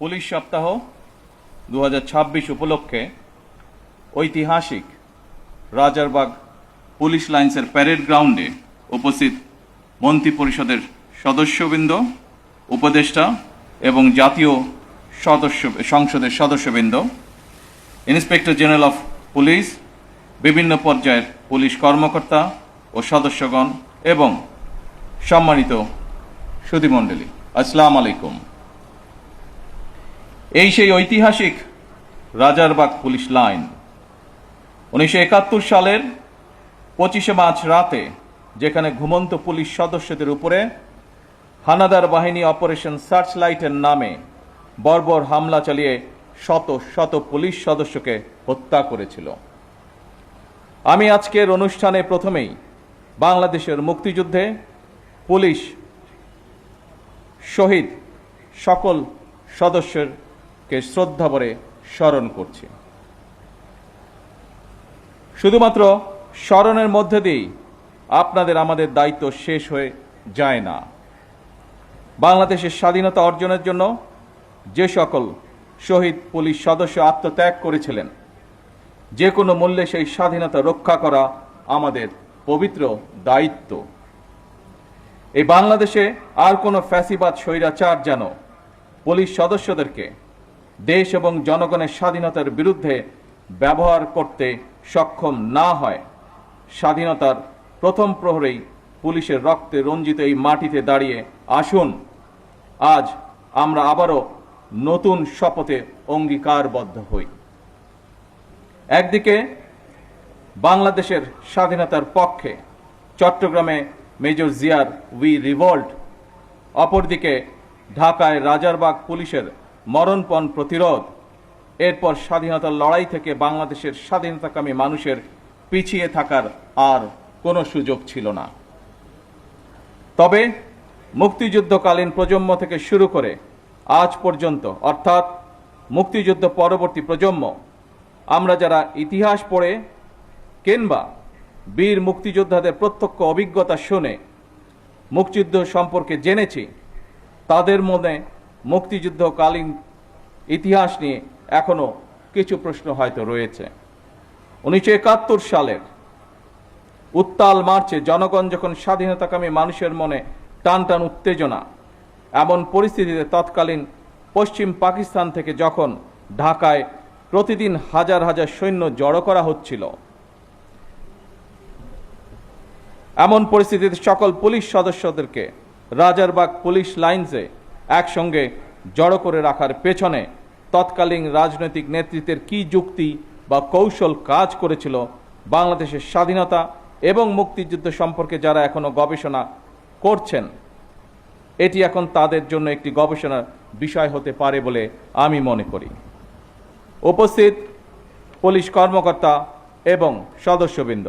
Police সপ্তাহ 2026 উপলক্ষে ঐতিহাসিক রাজারবাগ পুলিশ লাইন্সের প্যারেড গ্রাউন্ডে উপস্থিত মন্ত্রিপরিষদের সদস্যবৃন্দ, উপদেষ্টা এবং জাতীয় সংসদের সদস্যবৃন্দ, ইন্সপেক্টর জেনারেল অফ পুলিশ, বিভিন্ন পর্যায়ের পুলিশ কর্মকর্তা ও সদস্যগণ এবং সম্মানিত সুধীমণ্ডলী, আসসালামু আলাইকুম। এই সেই ঐতিহাসিক রাজারবাগ পুলিশ লাইন 1971 সালের 25 মার্চ রাতে, যেখানে ঘুমন্ত পুলিশ সদস্যদের উপরে হানাদার বাহিনী অপারেশন সার্চলাইটের নামে বর্বর হামলা চালিয়ে শত শত পুলিশ সদস্যকে হত্যা করেছিল। আমি আজকের অনুষ্ঠানে প্রথমেই বাংলাদেশের মুক্তিযুদ্ধে পুলিশ শহীদ সকল সদস্যকে শ্রদ্ধা ভরে স্মরণ করছি। শুধুমাত্র স্মরণের মধ্যে দিয়েই আপনাদের আমাদের দায়িত্ব শেষ হয়ে যায় না। বাংলাদেশের স্বাধীনতা অর্জনের জন্য যে সকল শহীদ পুলিশ সদস্য আত্মত্যাগ করেছিলেন, যে কোনো মূল্যে সেই স্বাধীনতা রক্ষা করা আমাদের পবিত্র দায়িত্ব। এই বাংলাদেশে আর কোনো ফ্যাসিবাদ স্বৈরাচার যেন পুলিশ সদস্যদেরকে দেশ এবং জনগণের স্বাধীনতার বিরুদ্ধে ব্যবহার করতে সক্ষম না হয়। স্বাধীনতার প্রথম প্রহরেই পুলিশের রক্তে রঞ্জিত এই মাটিতে দাঁড়িয়ে আসুন আজ আমরা আবারও নতুন শপথে অঙ্গীকারবদ্ধ হই। একদিকে বাংলাদেশের স্বাধীনতার পক্ষে চট্টগ্রামে মেজর জিয়ার উই রিভল্ট, অপরদিকে ঢাকায় রাজারবাগ পুলিশের মরণপণ প্রতিরোধ। এরপর স্বাধীনতার লড়াই থেকে বাংলাদেশের স্বাধীনতাকামী মানুষের পিছিয়ে থাকার আর কোনো সুযোগ ছিল না। তবে মুক্তিযুদ্ধকালীন প্রজন্ম থেকে শুরু করে আজ পর্যন্ত, অর্থাৎ মুক্তিযুদ্ধ পরবর্তী প্রজন্ম, আমরা যারা ইতিহাস পড়ে কিংবা বীর মুক্তিযোদ্ধাদের প্রত্যক্ষ অভিজ্ঞতা শুনে মুক্তিযুদ্ধ সম্পর্কে জেনেছি, তাদের মনে মুক্তিযুদ্ধকালীন ইতিহাস নিয়ে এখনো কিছু প্রশ্ন হয়তো রয়েছে। 1971 সালের উত্তাল মার্চে জনগণ যখন স্বাধীনতাকামী মানুষের মনে টান টান উত্তেজনা, এমন পরিস্থিতিতে তৎকালীন পশ্চিম পাকিস্তান থেকে যখন ঢাকায় প্রতিদিন হাজার হাজার সৈন্য জড়ো করা হচ্ছিল, এমন পরিস্থিতিতে সকল পুলিশ সদস্যদেরকে রাজারবাগ পুলিশ লাইন্সে একসঙ্গে জড়ো করে রাখার পেছনে তৎকালীন রাজনৈতিক নেতৃত্বের কি যুক্তি বা কৌশল কাজ করেছিল, বাংলাদেশের স্বাধীনতা এবং মুক্তিযুদ্ধ সম্পর্কে যারা এখনো গবেষণা করছেন, এটি এখন তাদের জন্য একটি গবেষণার বিষয় হতে পারে বলে আমি মনে করি। উপস্থিত পুলিশ কর্মকর্তা এবং সদস্যবৃন্দ,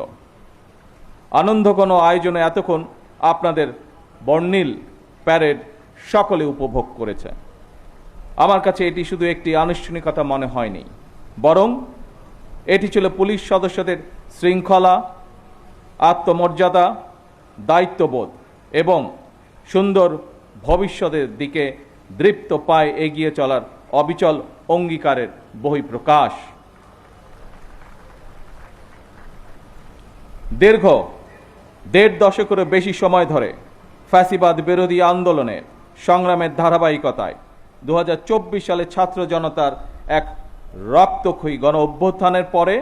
আনন্দঘন আয়োজনে এতক্ষণ আপনাদের বর্ণিল প্যারেড সকলে উপভোগ করেছে। আমার কাছে এটি শুধু একটি আনুষ্ঠানিকতা মনে হয়নি, বরং এটি ছিল পুলিশ সদস্যদের শৃঙ্খলা, আত্মমর্যাদা, দায়িত্ববোধ এবং সুন্দর ভবিষ্যতের দিকে দৃপ্ত পায়ে এগিয়ে চলার অবিচল অঙ্গীকারের বহিঃপ্রকাশ। দীর্ঘ 1.5 দশকেরও বেশি সময় ধরে ফ্যাসিবাদ বিরোধী আন্দোলনের সংগ্রামের ধারাবাহিকতায় 2024 সালে ছাত্র জনতার এক রক্তক্ষয়ী গণ অভ্যুত্থানের পরে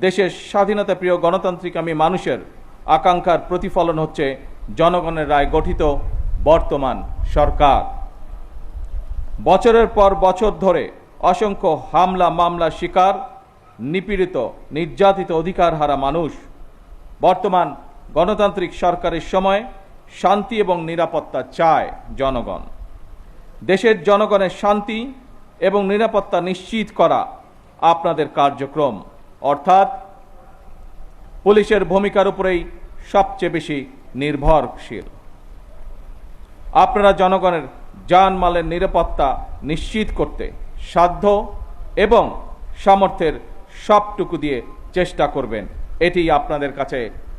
দেশের স্বাধীনতাপ্রিয় গণতান্ত্রিকামী মানুষের আকাঙ্ক্ষার প্রতিফলন হচ্ছে জনগণের রায় গঠিত বর্তমান সরকার। বছরের পর বছর ধরে অসংখ্য হামলা মামলা শিকার, নিপীড়িত নির্যাতিত অধিকারহারা মানুষ, বর্তমান গণতান্ত্রিক সরকারের সময় শান্তি এবং নিরাপত্তা চায় জনগণ। দেশের জনগণের শান্তি এবং নিরাপত্তা নিশ্চিত করা আপনাদের কার্যক্রম, অর্থাৎ পুলিশের ভূমিকার উপরেই সবচেয়ে বেশি নির্ভরশীল। আপনারা জনগণের জানমালের নিরাপত্তা নিশ্চিত করতে সাধ্য এবং সামর্থ্যের সবটুকু দিয়ে চেষ্টা করবেন, এটি আপনাদের কাছে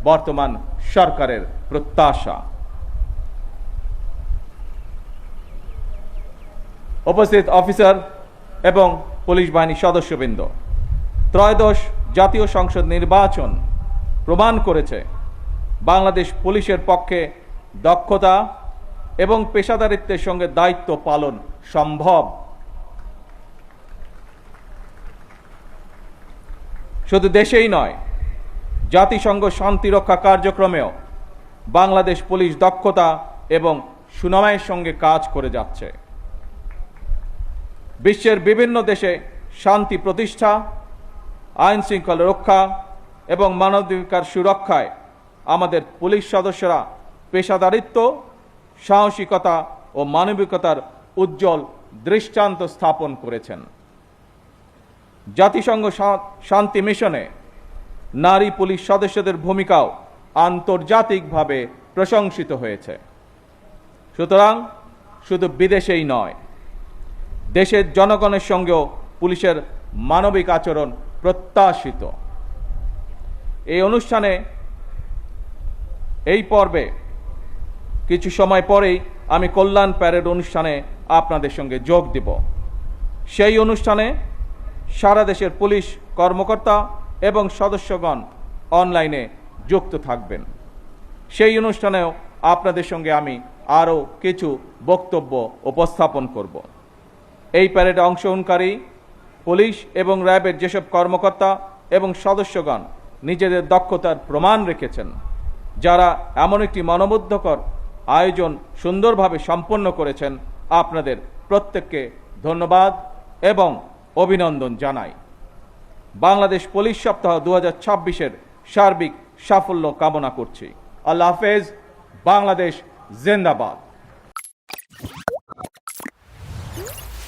বর্তমান সরকারের প্রত্যাশা। উপস্থিত অফিসার এবং পুলিশ বাহিনীর সদস্যবৃন্দ, ত্রয়োদশ জাতীয় সংসদ নির্বাচন প্রমাণ করেছে বাংলাদেশ পুলিশের পক্ষে দক্ষতা এবং পেশাদারিত্বের সঙ্গে দায়িত্ব পালন সম্ভব। শুধু দেশেই নয়, জাতিসংঘ শান্তিরক্ষা কার্যক্রমেও বাংলাদেশ পুলিশ দক্ষতা এবং সুনামের সঙ্গে কাজ করে যাচ্ছে। বিশ্বের বিভিন্ন দেশে শান্তি প্রতিষ্ঠা, আইন শৃঙ্খলা রক্ষা এবং মানবাধিকার সুরক্ষায় আমাদের পুলিশ সদস্যরা পেশাদারিত্ব, সাহসিকতা ও মানবিকতার উজ্জ্বল দৃষ্টান্ত স্থাপন করেছেন। জাতিসংঘ শান্তি মিশনে নারী পুলিশ সদস্যদের ভূমিকাও আন্তর্জাতিকভাবে প্রশংসিত হয়েছে। সুতরাং শুধু বিদেশেই নয়, দেশের জনগণের সঙ্গেও পুলিশের মানবিক আচরণ প্রত্যাশিত। এই অনুষ্ঠানে, এই পর্বে কিছু সময় পরেই আমি কল্যাণ প্যারেড অনুষ্ঠানে আপনাদের সঙ্গে যোগ দেব। সেই অনুষ্ঠানে সারা দেশের পুলিশ কর্মকর্তা এবং সদস্যগণ অনলাইনে যুক্ত থাকবেন। সেই অনুষ্ঠানেও আপনাদের সঙ্গে আমি আরও কিছু বক্তব্য উপস্থাপন করব। এই প্যারেডে অংশগ্রহণকারী পুলিশ এবং র্যাবের যেসব কর্মকর্তা এবং সদস্যগণ নিজেদের দক্ষতার প্রমাণ রেখেছেন, যারা এমন একটি মনোমুগ্ধকর আয়োজন সুন্দরভাবে সম্পন্ন করেছেন, আপনাদের প্রত্যেককে ধন্যবাদ এবং অভিনন্দন জানাই। বাংলাদেশ পুলিশ সপ্তাহ 2026-এর সার্বিক সাফল্য কামনা করছি। আল্লাহ হাফেজ। বাংলাদেশ জিন্দাবাদ।